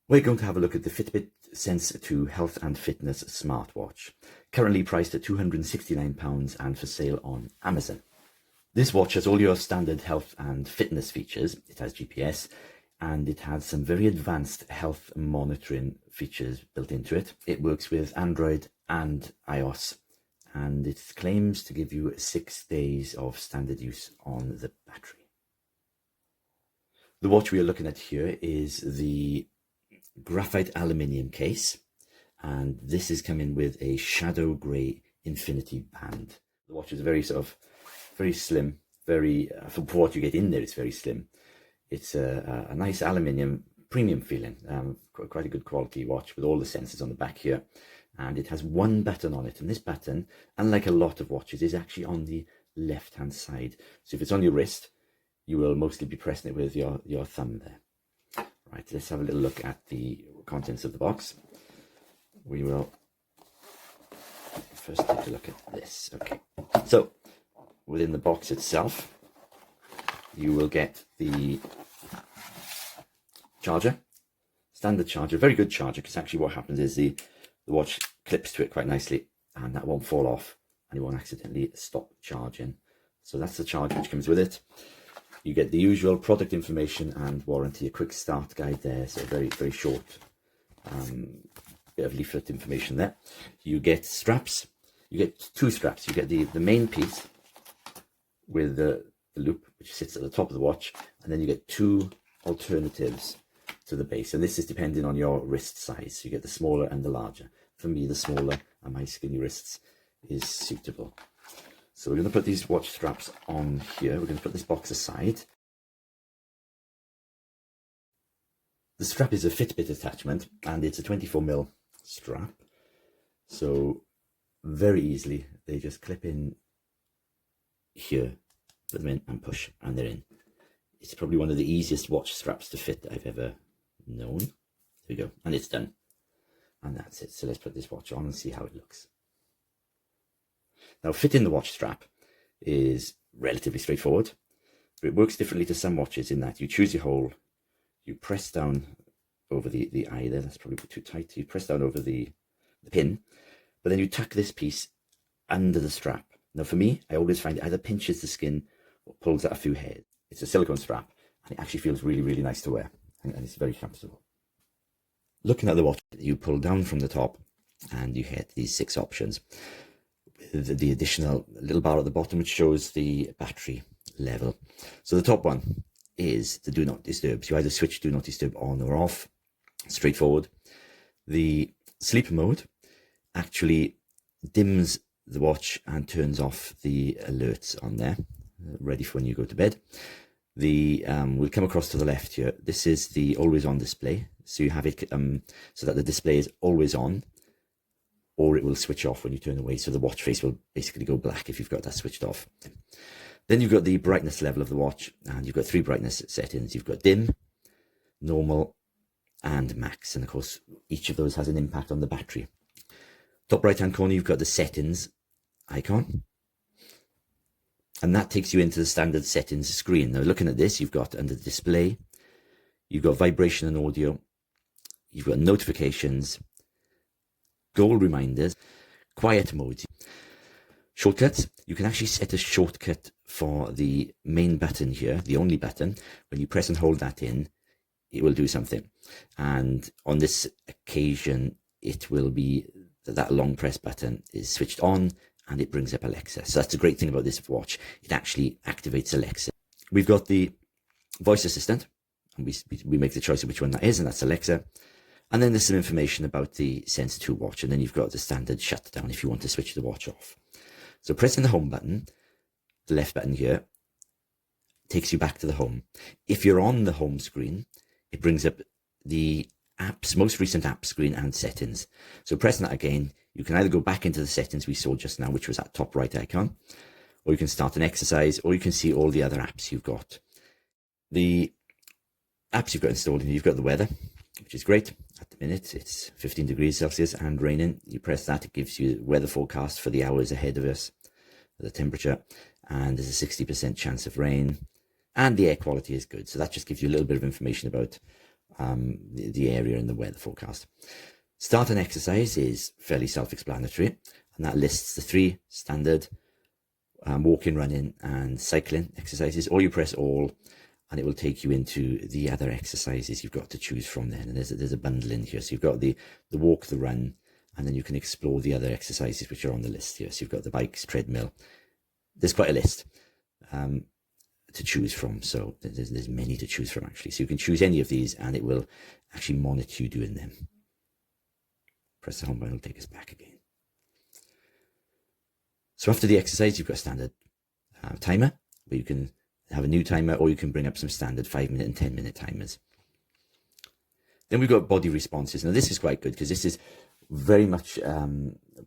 We're going to have a look at the Fitbit Sense 2 Health and Fitness Smartwatch, currently priced at £269 and for sale on Amazon. This watch has all your standard health and fitness features. It has GPS and it has some very advanced health monitoring features built into it. It works with Android and iOS, and it claims to give you 6 days of standard use on the battery. The watch we are looking at here is the graphite aluminium case, and this is coming with a shadow grey infinity band. The watch is very slim, for what you get in there, it's very slim. It's a nice aluminium premium feeling, quite a good quality watch with all the sensors on the back here, and it has one button on it, and this button, unlike a lot of watches, is actually on the left hand side. So if it's on your wrist, you will mostly be pressing it with your thumb there. Right, let's have a little look at the contents of the box. We will first take a look at this. Okay, so within the box itself, you will get the charger, standard charger, very good charger, because actually what happens is the watch clips to it quite nicely, and that won't fall off, and it won't accidentally stop charging. So that's the charger which comes with it. You get the usual product information and warranty, a quick start guide there, so very short bit of leaflet information there. You get straps. You get two straps. You get the main piece with the loop, which sits at the top of the watch, and then you get two alternatives to the base, and this is depending on your wrist size. So you get the smaller and the larger. For me, the smaller and my skinny wrists is suitable. So we're going to put these watch straps on here. We're going to put this box aside. The strap is a Fitbit attachment, and it's a 24mm strap. So very easily, they just clip in here, put them in and push, and they're in. It's probably one of the easiest watch straps to fit that I've ever known. There we go, and it's done. And that's it. So let's put this watch on and see how it looks. Now, fitting the watch strap is relatively straightforward, but it works differently to some watches in that you choose your hole, you press down over the eye there, that's probably too tight, you press down over the pin, but then you tuck this piece under the strap. Now for me, I always find it either pinches the skin or pulls out a few hairs. It's a silicone strap, and it actually feels really nice to wear, and it's very comfortable. Looking at the watch, you pull down from the top and you get these 6 options. The additional little bar at the bottom which shows the battery level. So the top one is the do not disturb. So you either switch do not disturb on or off. Straightforward. The sleep mode actually dims the watch and turns off the alerts on there, ready for when you go to bed. We'll come across to the left here. This is the always on display. So you have it so that the display is always on, or it will switch off when you turn away. So the watch face will basically go black if you've got that switched off. Then you've got the brightness level of the watch, and you've got 3 brightness settings. You've got dim, normal, and max. And of course, each of those has an impact on the battery. Top right hand corner, you've got the settings icon, and that takes you into the standard settings screen. Now looking at this, you've got under the display, you've got vibration and audio, you've got notifications, goal reminders, quiet modes, shortcuts. You can actually set a shortcut for the main button here, the only button. When you press and hold that in, it will do something. And on this occasion, it will be that long press button is switched on and it brings up Alexa. So that's the great thing about this watch. It actually activates Alexa. We've got the voice assistant, and we make the choice of which one that is, and that's Alexa. And then there's some information about the Sense 2 watch, and then you've got the standard shutdown if you want to switch the watch off. So pressing the home button, the left button here, takes you back to the home. If you're on the home screen, it brings up the apps, most recent app screen and settings. So pressing that again, you can either go back into the settings we saw just now, which was that top right icon, or you can start an exercise, or you can see all the other apps you've got. The apps you've got installed, you've got the weather, which is great. At the minute, it's 15 degrees Celsius and raining. You press that, it gives you weather forecast for the hours ahead of us, the temperature, and there's a 60% chance of rain, and the air quality is good. So that just gives you a little bit of information about the area and the weather forecast. Start an exercise is fairly self-explanatory, and that lists the 3 standard walking, running and cycling exercises. Or you press all and it will take you into the other exercises you've got to choose from then. And there's a bundle in here. So you've got the walk, the run, and then you can explore the other exercises which are on the list here. So you've got the bikes, treadmill. There's quite a list to choose from. So there's many to choose from actually. So you can choose any of these and it will actually monitor you doing them. Press the home button, it'll take us back again. So after the exercise, you've got a standard timer where you can have a new timer, or you can bring up some standard 5-minute and 10-minute timers. Then we've got body responses. Now this is quite good because this is very much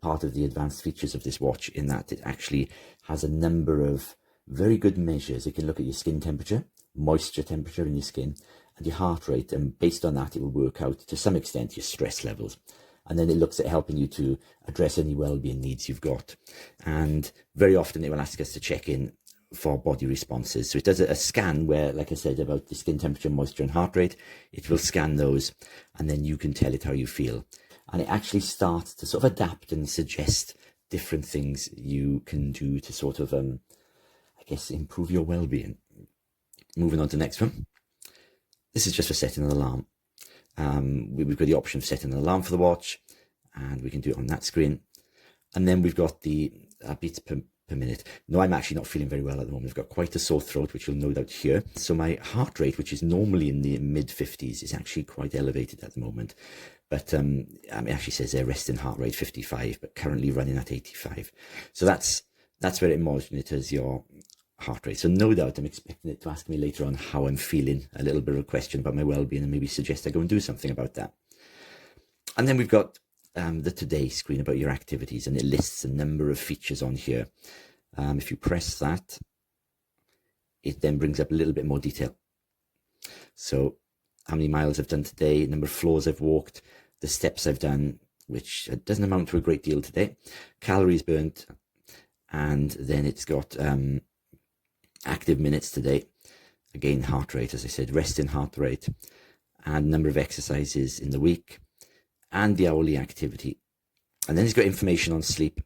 part of the advanced features of this watch, in that it actually has a number of very good measures. It can look at your skin temperature, moisture temperature in your skin, and your heart rate, and based on that it will work out to some extent your stress levels. And then it looks at helping you to address any well-being needs you've got. And very often it will ask us to check in for body responses. So it does a scan where, like I said, about the skin temperature, moisture and heart rate. It will scan those and then you can tell it how you feel. And it actually starts to sort of adapt and suggest different things you can do to sort of, I guess, improve your well-being. Moving on to the next one. This is just for setting an alarm. We've got the option of setting an alarm for the watch, and we can do it on that screen. And then we've got the beats per minute. Now, I'm actually not feeling very well at the moment. I've got quite a sore throat, which you'll no doubt hear. So my heart rate, which is normally in the mid-50s, is actually quite elevated at the moment. But it actually says there resting heart rate 55, but currently running at 85. So that's where it monitors your heart rate. So no doubt I'm expecting it to ask me later on how I'm feeling, a little bit of a question about my well-being, and maybe suggest I go and do something about that. And then we've got the today screen about your activities, and it lists a number of features on here. If you press that, it then brings up a little bit more detail. So how many miles I've done today, number of floors I've walked, the steps I've done, which doesn't amount to a great deal today, calories burnt, and then it's got active minutes today, again heart rate, as I said, resting heart rate, and number of exercises in the week, and the hourly activity. And then it's got information on sleep,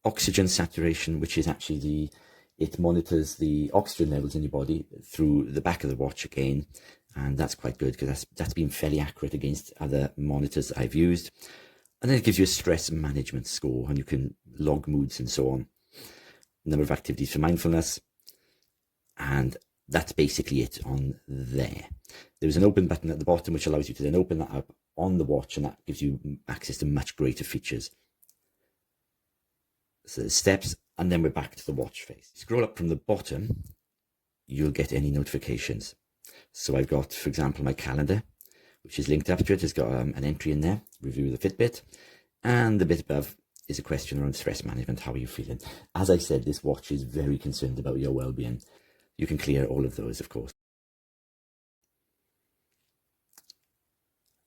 oxygen saturation, which is actually it monitors the oxygen levels in your body through the back of the watch again, and that's quite good because that's been fairly accurate against other monitors that I've used. And then it gives you a stress management score, and you can log moods and so on. Number of activities for mindfulness, and that's basically it on there. There's an open button at the bottom which allows you to then open that up on the watch, and that gives you access to much greater features. So the steps, and then we're back to the watch face. Scroll up from the bottom, you'll get any notifications. So I've got, for example, my calendar, which is linked up to it. It's got an entry in there, review the Fitbit, and the bit above is a question around stress management. How are you feeling? As I said, this watch is very concerned about your well-being. You can clear all of those, of course.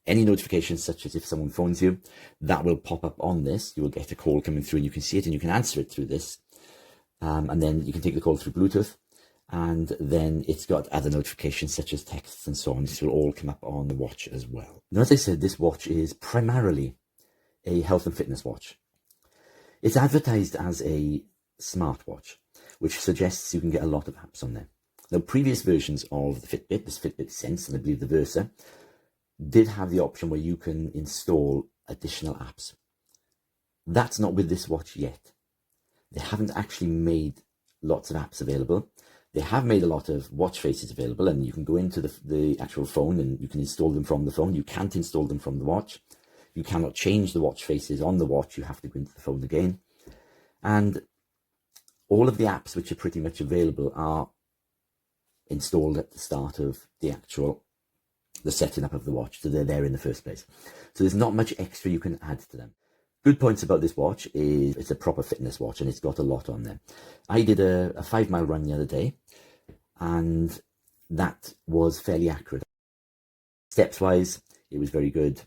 Any notifications, such as if someone phones you, that will pop up on this. You will get a call coming through and you can see it and you can answer it through this. And then you can take the call through Bluetooth. And then it's got other notifications such as texts and so on. This will all come up on the watch as well. Now, as I said, this watch is primarily a health and fitness watch. It's advertised as a smartwatch, which suggests you can get a lot of apps on there. Now, previous versions of the Fitbit, this Fitbit Sense, and I believe the Versa, did have the option where you can install additional apps. That's not with this watch yet. They haven't actually made lots of apps available. They have made a lot of watch faces available, and you can go into the actual phone and you can install them from the phone. You can't install them from the watch. You cannot change the watch faces on the watch. You have to go into the phone again. And all of the apps which are pretty much available are installed at the start of the setting up of the watch. So they're there in the first place. So there's not much extra you can add to them. Good points about this watch is it's a proper fitness watch and it's got a lot on there. I did a 5-mile run the other day and that was fairly accurate. Steps wise, it was very good.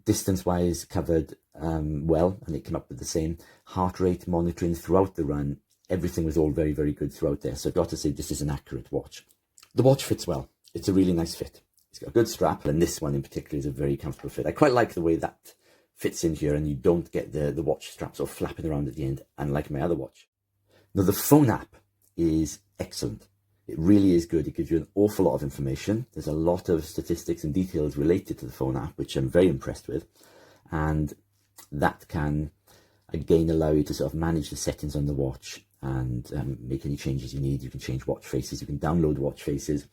Distance wise, covered well, and it came up with the same. Heart rate monitoring throughout the run, everything was all very, very good throughout there. So I've got to say this is an accurate watch. The watch fits well. It's a really nice fit. It's got a good strap, and this one in particular is a very comfortable fit. I quite like the way that fits in here, and you don't get the watch straps all flapping around at the end, unlike my other watch. Now, the phone app is excellent. It really is good. It gives you an awful lot of information. There's a lot of statistics and details related to the phone app, which I'm very impressed with. And that can, again, allow you to sort of manage the settings on the watch and make any changes you need. You can change watch faces. You can download watch faces.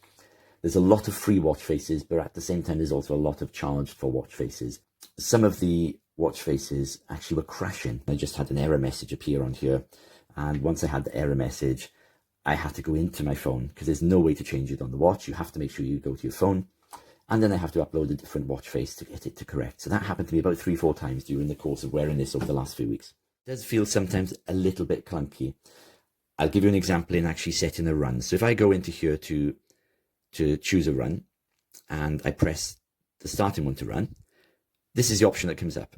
There's a lot of free watch faces, but at the same time, there's also a lot of charged for watch faces. Some of the watch faces actually were crashing. I just had an error message appear on here. And once I had the error message, I had to go into my phone because there's no way to change it on the watch. You have to make sure you go to your phone. And then I have to upload a different watch face to get it to correct. So that happened to me about 3-4 times during the course of wearing this over the last few weeks. It does feel sometimes a little bit clunky. I'll give you an example in actually setting a run. So if I go into here to choose a run and I press the starting one to run, this is the option that comes up.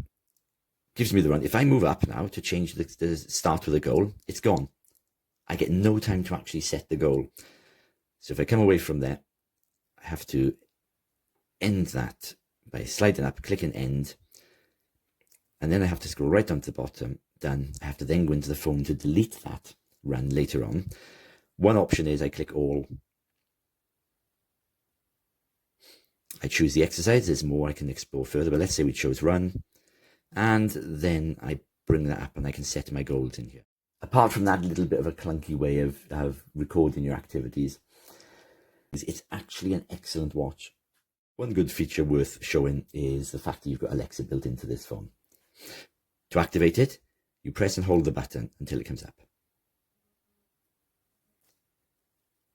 Gives me the run. If I move up now to change the start with a goal, it's gone. I get no time to actually set the goal. So if I come away from there, I have to end that by sliding up, clicking end, and then I have to scroll right down to the bottom. Done. I have to then go into the phone to delete that run later on. One option is I click all. I choose the exercise. There's more I can explore further, but let's say we chose run. And then I bring that up and I can set my goals in here. Apart from that little bit of a clunky way of recording your activities, it's actually an excellent watch. One good feature worth showing is the fact that you've got Alexa built into this phone. To activate it, you press and hold the button until it comes up.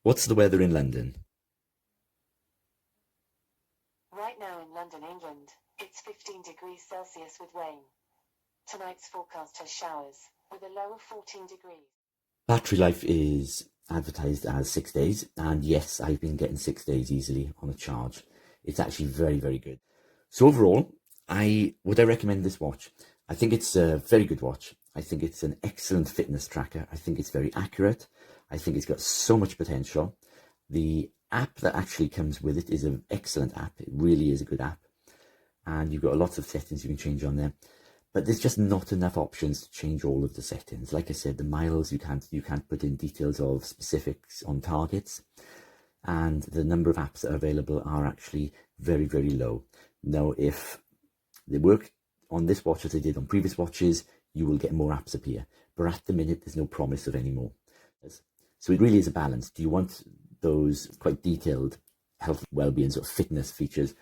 What's the weather in London? Right now in London, England, it's 15 degrees Celsius with rain. Tonight's forecast has showers, with a low of 14 degrees. Battery life is advertised as 6 days, and yes, I've been getting 6 days easily on a charge. It's actually very, very good. So overall, would I recommend this watch? I think it's a very good watch. I think it's an excellent fitness tracker. I think it's very accurate. I think it's got so much potential. The app that actually comes with it is an excellent app. It really is a good app. And you've got lots of settings you can change on there. But there's just not enough options to change all of the settings. Like I said, the miles, you can't put in details of specifics on targets. And the number of apps that are available are actually very, very low. Now, if they work on this watch as they did on previous watches, you will get more apps appear. But at the minute, there's no promise of any more. So it really is a balance. Do you want those quite detailed health, well-being, sort of fitness features,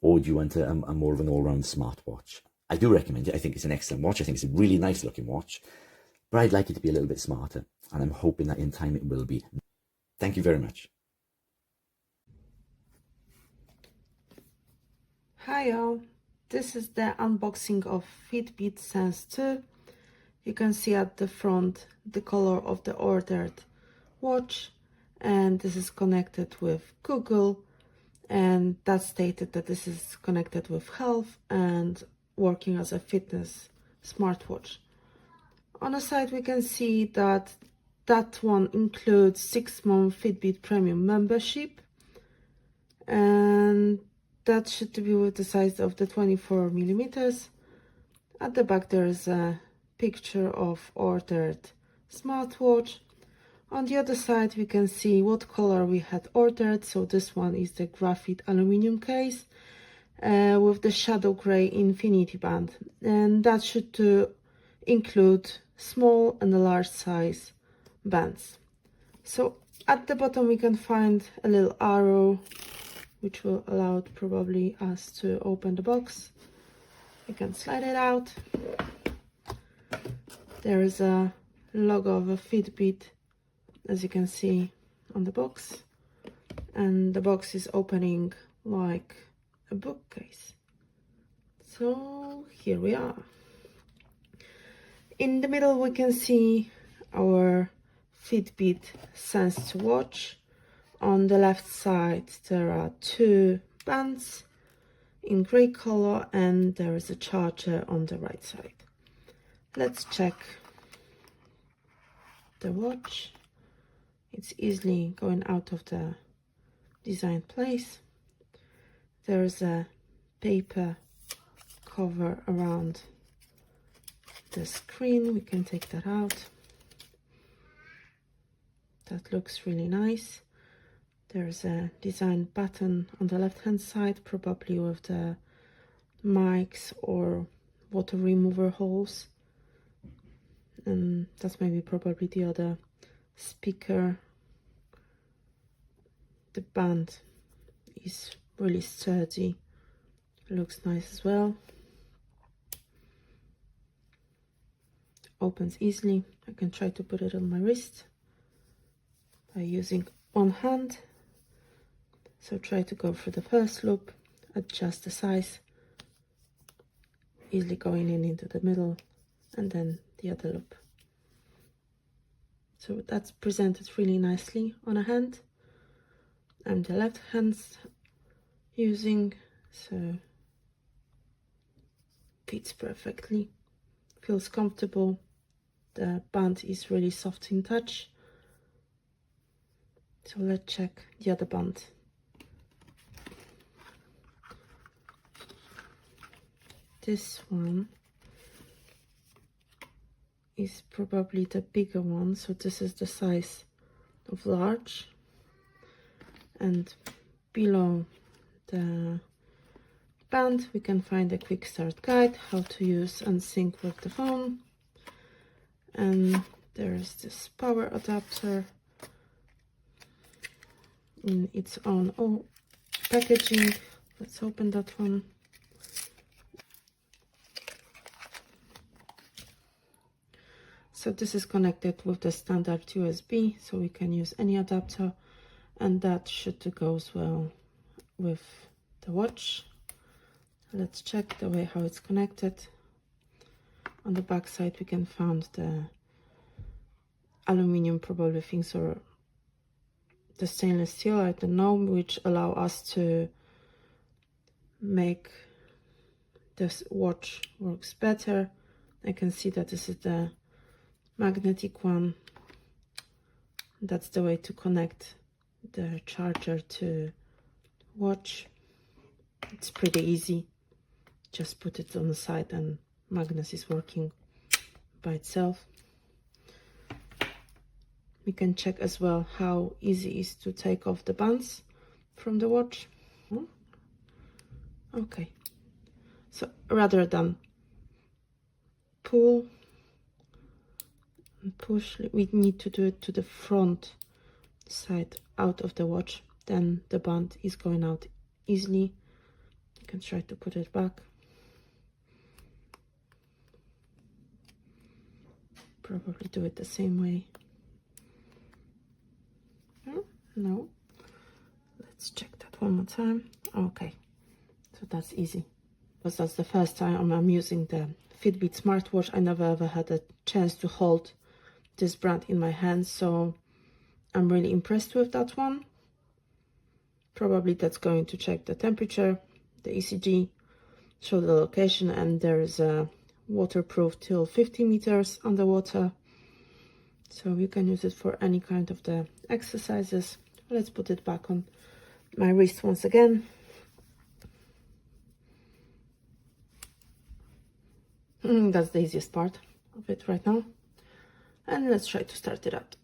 or do you want a more of an all-round smartwatch? I do recommend it. I think it's an excellent watch. I think it's a really nice looking watch, but I'd like it to be a little bit smarter, and I'm hoping that in time it will be. Thank you very much. Hi all, this is the unboxing of Fitbit Sense 2. You can see at the front the color of the ordered watch, and this is connected with Google, and that stated that this is connected with health and working as a fitness smartwatch. On the side we can see that one includes 6-month Fitbit Premium membership, and that should be with the size of the 24 millimeters. At the back there is a picture of ordered smartwatch. On the other side we can see what color we had ordered. So this one is the graphite aluminum case with the shadow gray infinity band, and that should include small and large size bands. So at the bottom we can find a little arrow which will allow probably us to open the box. You can slide it out. There is a logo of a Fitbit, as you can see on the box, and the box is opening like a bookcase. So here we are. In the middle we can see our Fitbit Sense watch. On the left side there are 2 bands in grey color, and there is a charger on the right side. Let's check the watch. It's easily going out of the design place. There's a paper cover around the screen. We can take that out. That looks really nice. There's a design button on the left hand side, probably with the mics or water remover holes, and that's maybe probably the other speaker. The band is really sturdy, looks nice as well. Opens easily. I can try to put it on my wrist by using one hand. So try to go through the first loop, adjust the size, easily going in into the middle, and then the other loop. So that's presented really nicely on a hand. I'm the left hand using, so fits perfectly, feels comfortable. The band is really soft in touch. So let's check the other band. This one is probably the bigger one, so this is the size of large, and below the band we can find a quick start guide, how to use and sync with the phone, and there's this power adapter in its own packaging. Let's open that one. So this is connected with the standard USB, so we can use any adapter, and that should go as well with the watch. Let's check the way how it's connected. On the back side we can find the aluminium probably things, or the stainless steel, I don't know, which allow us to make this watch works better. I can see that this is the magnetic one. That's the way to connect the charger to watch. It's pretty easy. Just put it on the side and magnet is working by itself. We can check as well how easy it is to take off the bands from the watch. Okay, so rather than pull and push, we need to do it to the front side out of the watch, then the band is going out easily. You can try to put it back. Probably do it the same way. No, let's check that one more time. Okay, so that's easy, because that's the first time I'm using the Fitbit Smartwatch. I never ever had a chance to hold this brand in my hands, so I'm really impressed with that one. Probably that's going to check the temperature, the ECG, show the location, and there's a waterproof till 50 meters underwater, so you can use it for any kind of the exercises. Let's put it back on my wrist once again. That's the easiest part of it right now, and let's try to start it up.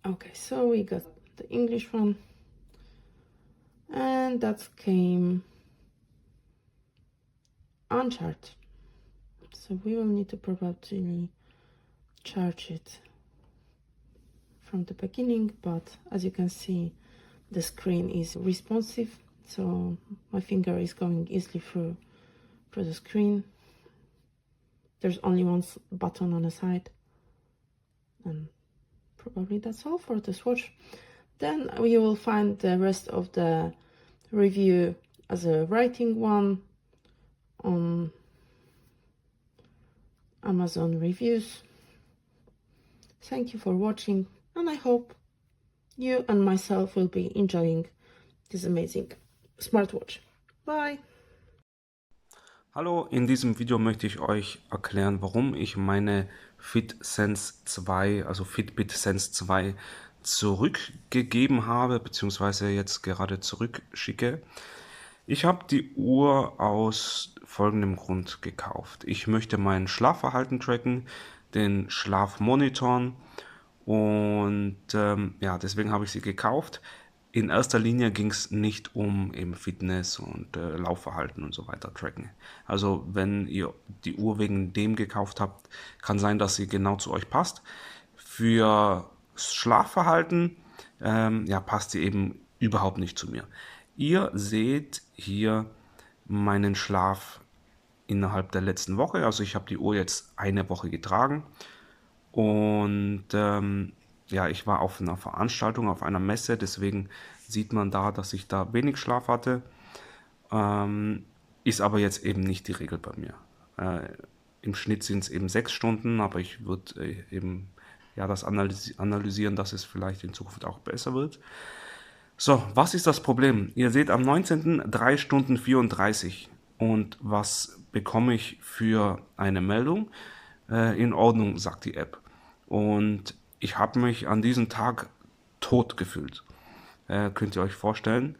Okay, so we got the English one, and that came uncharged, so we will need to probably charge it from the beginning, but as you can see the screen is responsive, so my finger is going easily through the screen. There's only one button on the side, and probably that's all for this watch. Then you will find the rest of the review as a writing one on Amazon reviews. Thank you for watching, and I hope you and myself will be enjoying this amazing smartwatch. Bye! Hallo, in diesem Video möchte ich euch erklären, warum ich meine Fitbit Sense 2 zurückgegeben habe, beziehungsweise jetzt gerade zurückschicke. Ich habe die Uhr aus folgendem Grund gekauft. Ich möchte mein Schlafverhalten tracken, den Schlaf monitoren und ja, deswegen habe ich sie gekauft. In erster Linie ging es nicht um eben Fitness und Laufverhalten und so weiter tracken. Also wenn ihr die Uhr wegen dem gekauft habt, kann sein, dass sie genau zu euch passt. Für Schlafverhalten ja, passt sie eben überhaupt nicht zu mir. Ihr seht hier meinen Schlaf innerhalb der letzten Woche. Also ich habe die Uhr jetzt eine Woche getragen und ja, ich war auf einer Veranstaltung, auf einer Messe, deswegen sieht man da, dass ich da wenig Schlaf hatte. Ist aber jetzt eben nicht die Regel bei mir. Im Schnitt sind es eben 6 Stunden, aber ich würde eben ja, das analysieren, dass es vielleicht in Zukunft auch besser wird. So, was ist das Problem? Ihr seht am 19. 3 Stunden 34. Und was bekomme ich für eine Meldung? In Ordnung, sagt die App. Und ich habe mich an diesem Tag tot gefühlt. Könnt ihr euch vorstellen.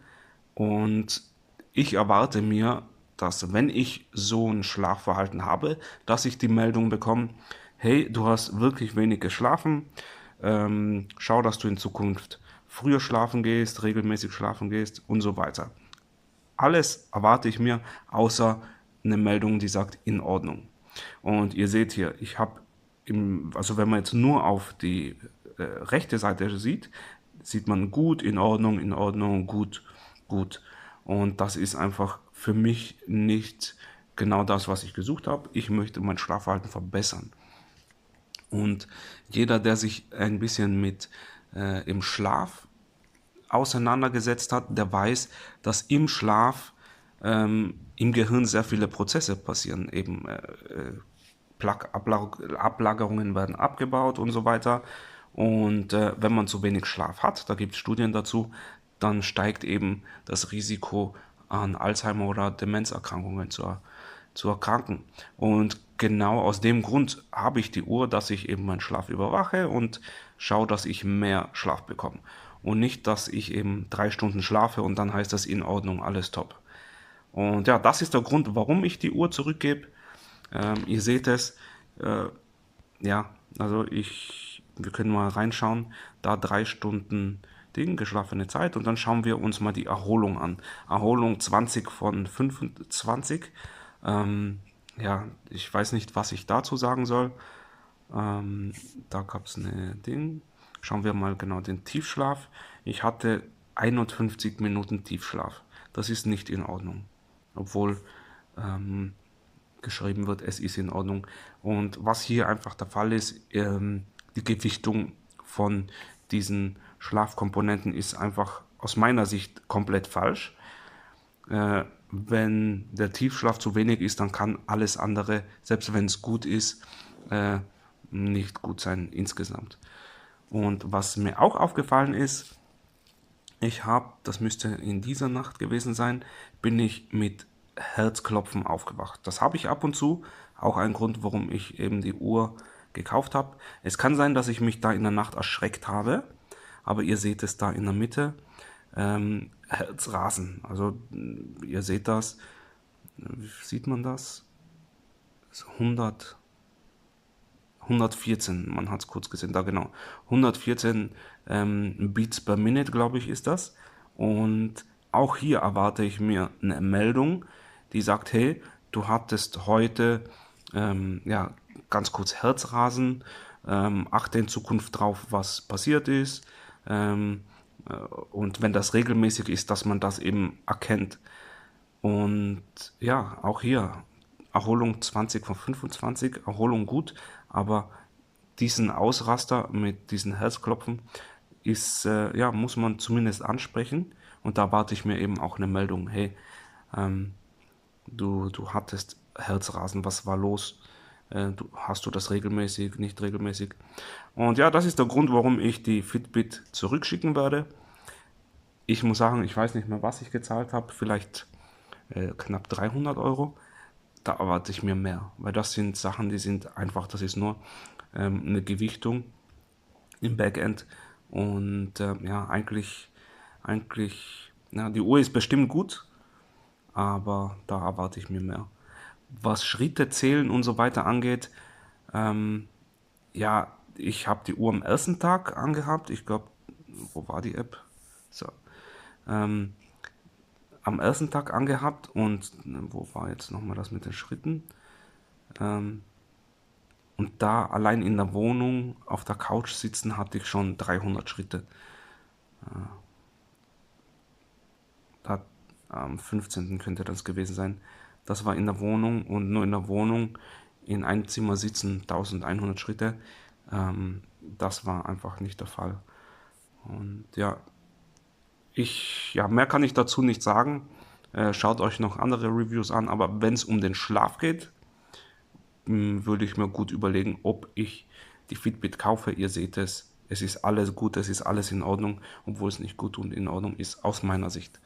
Und ich erwarte mir, dass wenn ich so ein Schlafverhalten habe, dass ich die Meldung bekomme, hey, du hast wirklich wenig geschlafen, schau, dass du in Zukunft früher schlafen gehst, regelmäßig schlafen gehst und so weiter. Alles erwarte ich mir, außer eine Meldung, die sagt in Ordnung. Und ihr seht hier, ich habe, also wenn man jetzt nur auf die rechte Seite sieht, sieht man gut, in Ordnung, gut, gut. Und das ist einfach für mich nicht genau das, was ich gesucht habe. Ich möchte mein Schlafverhalten verbessern. Und jeder, der sich ein bisschen mit im Schlaf auseinandergesetzt hat, der weiß, dass im Schlaf im Gehirn sehr viele Prozesse passieren. Eben Ablagerungen werden abgebaut und so weiter. Und wenn man zu wenig Schlaf hat, da gibt es Studien dazu, dann steigt eben das Risiko an Alzheimer oder Demenzerkrankungen zu erkranken. Und genau aus dem Grund habe ich die Uhr, dass ich eben meinen Schlaf überwache und schaue, dass ich mehr Schlaf bekomme. Und nicht, dass ich eben 3 Stunden schlafe und dann heißt das in Ordnung, alles top. Und ja, das ist der Grund, warum ich die Uhr zurückgebe. Ihr seht es, ja, also wir können mal reinschauen, da 3 Stunden geschlafene Zeit und dann schauen wir uns mal die Erholung an. Erholung 20 von 25. Ja, ich weiß nicht, was ich dazu sagen soll. Da gab es eine Ding. Schauen wir mal genau den Tiefschlaf. Ich hatte 51 Minuten Tiefschlaf. Das ist nicht in Ordnung. Obwohl geschrieben wird, es ist in Ordnung. Und was hier einfach der Fall ist, die Gewichtung von diesen Schlafkomponenten ist einfach aus meiner Sicht komplett falsch. Wenn der Tiefschlaf zu wenig ist, dann kann alles andere, selbst wenn es gut ist, nicht gut sein insgesamt. Und was mir auch aufgefallen ist, ich habe, das müsste in dieser Nacht gewesen sein, bin ich mit Herzklopfen aufgewacht. Das habe ich ab und zu, auch ein Grund, warum ich eben die Uhr gekauft habe. Es kann sein, dass ich mich da in der Nacht erschreckt habe, aber ihr seht es da in der Mitte. Herzrasen, also ihr seht das, sieht man das? 100, 114, man hat es kurz gesehen, da genau. 114 Beats per Minute, glaube ich, ist das. Und auch hier erwarte ich mir eine Meldung, die sagt, hey, du hattest heute ja, ganz kurz Herzrasen, achte in Zukunft drauf, was passiert ist. Und wenn das regelmäßig ist, dass man das eben erkennt. Und ja, auch hier Erholung 20 von 25, Erholung gut, aber diesen Ausraster mit diesen Herzklopfen ist, ja, muss man zumindest ansprechen. Und da warte ich mir eben auch eine Meldung, hey, du hattest Herzrasen, was war los? Hast du das regelmäßig, nicht regelmäßig? Und ja, das ist der Grund, warum ich die Fitbit zurückschicken werde. Ich muss sagen, ich weiß nicht mehr, was ich gezahlt habe, vielleicht knapp 300 Euro. Da erwarte ich mir mehr, weil das sind Sachen, die sind einfach, das ist nur eine Gewichtung im Backend und ja, eigentlich, ja, die Uhr ist bestimmt gut, aber da erwarte ich mir mehr. Was Schritte zählen und so weiter angeht, ja, ich habe die Uhr am ersten Tag angehabt. Ich glaube, wo war die App? So, am ersten Tag angehabt und wo war jetzt nochmal das mit den Schritten? Und da allein in der Wohnung auf der Couch sitzen hatte ich schon 300 Schritte. Da, am 15. könnte das gewesen sein. Das war in der Wohnung und nur in der Wohnung in einem Zimmer sitzen 1100 Schritte. Das war einfach nicht der Fall. Und ja, mehr kann ich dazu nicht sagen. Schaut euch noch andere Reviews an, aber wenn es um den Schlaf geht, würde ich mir gut überlegen, ob ich die Fitbit kaufe. Ihr seht es, es ist alles gut, es ist alles in Ordnung, obwohl es nicht gut und in Ordnung ist, aus meiner Sicht.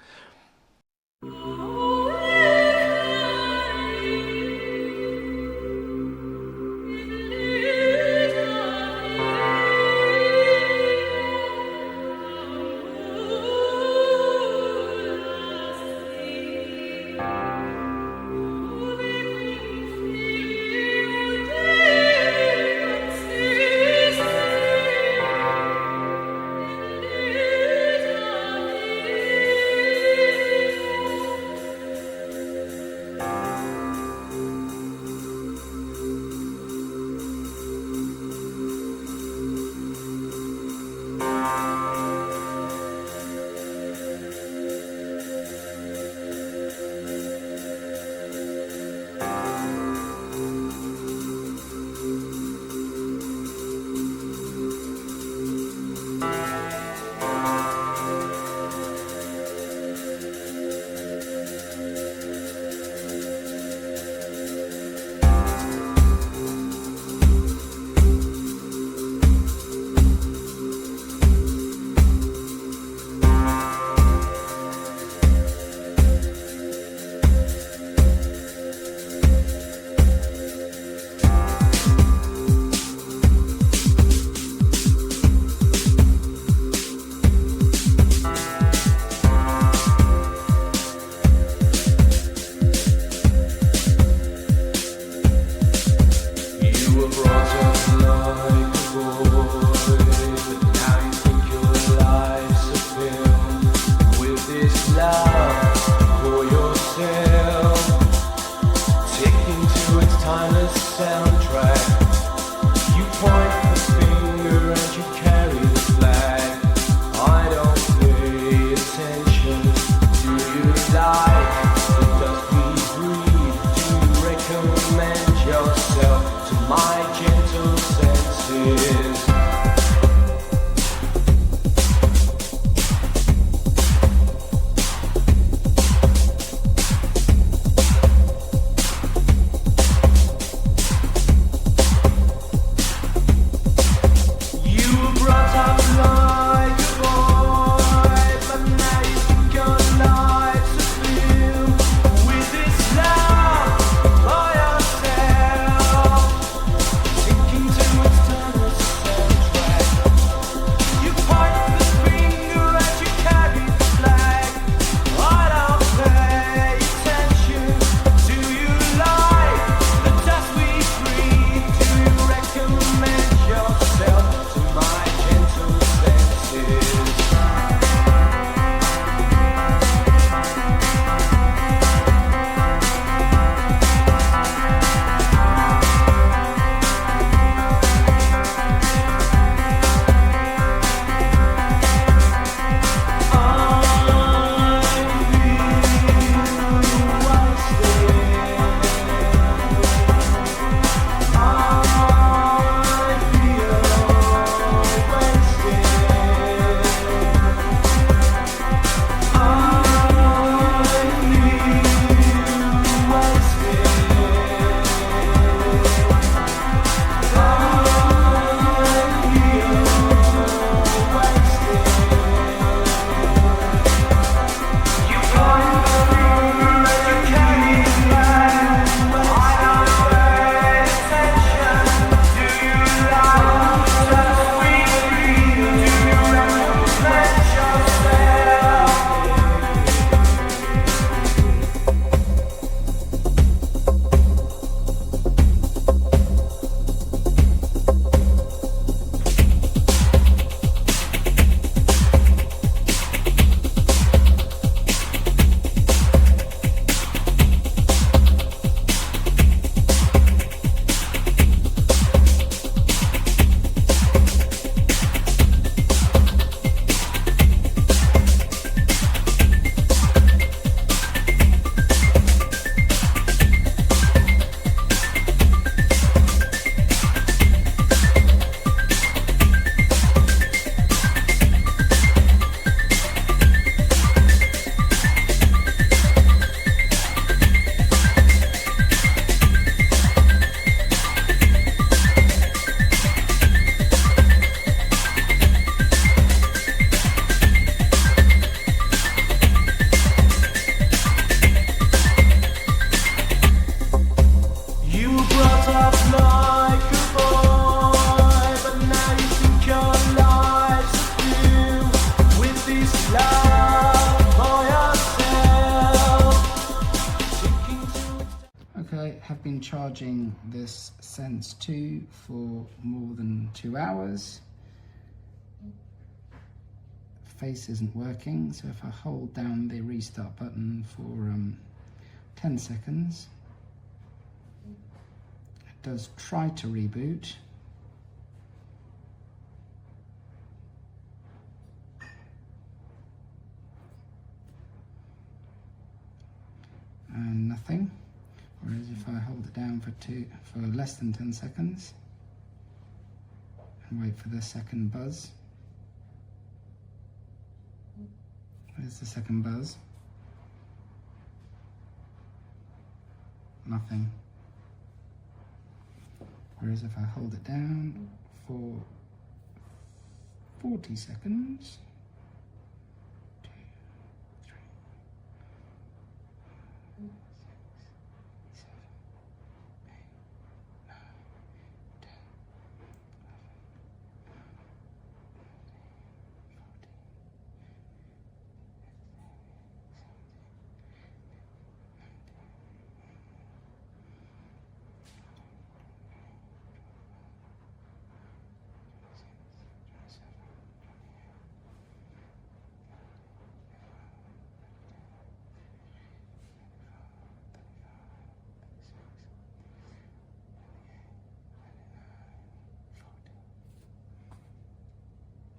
I have been charging this Sense 2 for more than 2 hours. Face isn't working, so if I hold down the restart button for 10 seconds, it does try to reboot. And nothing. Whereas if I hold it down for less than 10 seconds and wait for the second buzz, there's the second buzz, nothing. Whereas if I hold it down for 40 seconds, 2, 3, 4, 6, 7, 8, 9, 10,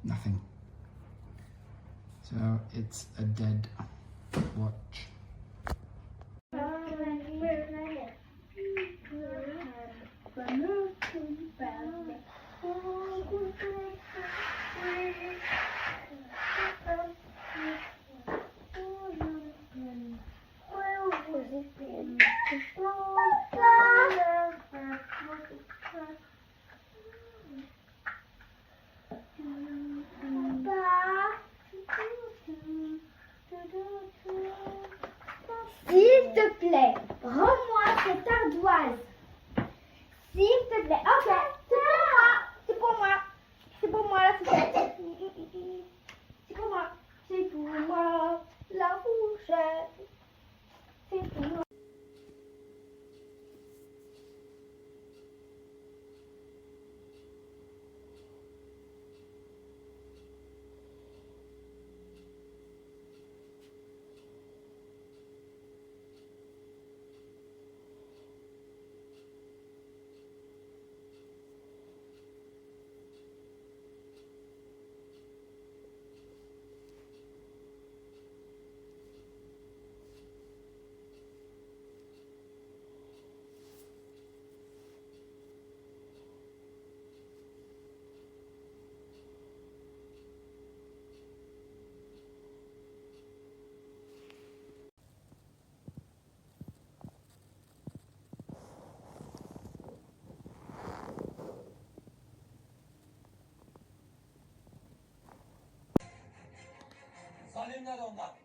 nothing. So it's a dead watch. S'il te plaît, rends-moi cette ardoise. S'il te plaît. Ok, c'est pour moi. C'est pour moi la fourchette. C'est pour moi. C'est pour moi la fourchette. C'est pour moi. Zalimler onlar.